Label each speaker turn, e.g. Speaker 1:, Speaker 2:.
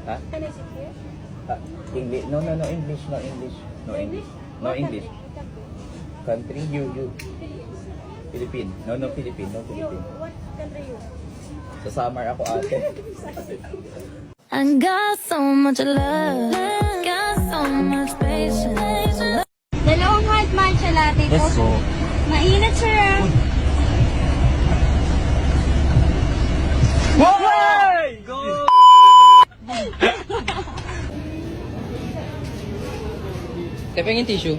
Speaker 1: Ha?
Speaker 2: Can I sit here?
Speaker 1: English? No, English. No English. No English. No
Speaker 2: What
Speaker 1: English.
Speaker 2: country?
Speaker 1: Country? You. Philippine. No, Philippine. No,
Speaker 2: You,
Speaker 1: Philippine.
Speaker 2: what country you?
Speaker 1: Sa summer ako ate.
Speaker 3: I got so much love, got so much patience.
Speaker 2: Dalawang white matcha latte po.
Speaker 1: Yes, so.
Speaker 2: Mainit, sir.
Speaker 1: Why? Go!
Speaker 4: Tepengin tissue.